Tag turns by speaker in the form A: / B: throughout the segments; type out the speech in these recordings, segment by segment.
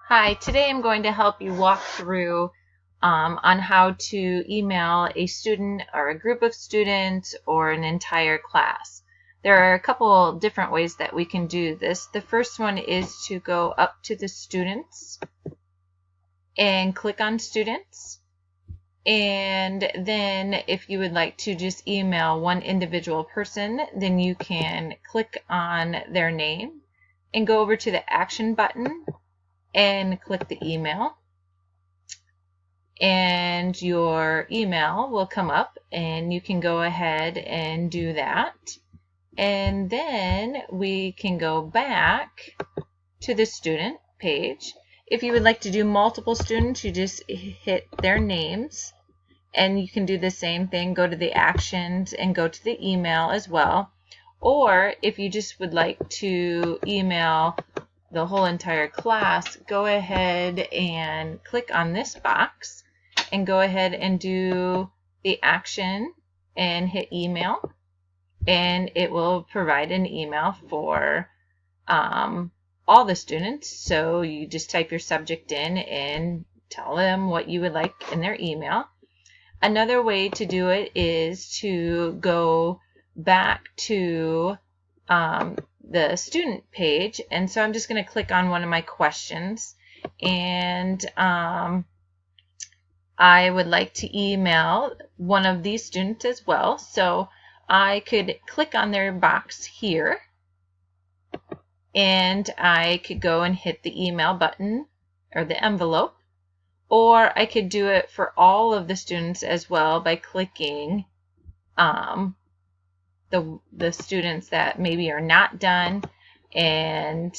A: Hi, today I'm going to help you walk through on how to email a student or a group of students or an entire class. There are a couple different ways that we can do this. The first one is to go up to the students and click on students. And then if you would like to just email one individual person, then you can click on their name and go over to the action button and click the email, and your email will come up and you can go ahead and do that. And then we can go back to the student page. If you would like to do multiple students, you just hit their names, and you can do the same thing, go to the actions and go to the email as well. Or if you just would like to email the whole entire class, go ahead and click on this box and go ahead and do the action and hit email, and it will provide an email for all the students. So you just type your subject in and tell them what you would like in their email. Another way to do it is to go back to the student page, and so I'm just going to click on one of my questions, and I would like to email one of these students as well. So I could click on their box here, and I could go and hit the email button or the envelope, or I could do it for all of the students as well by clicking the students that maybe are not done and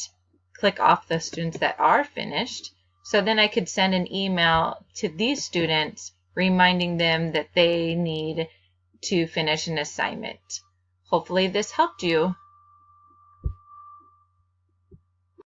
A: click off the students that are finished. So then I could send an email to these students reminding them that they need to finish an assignment. Hopefully this helped you.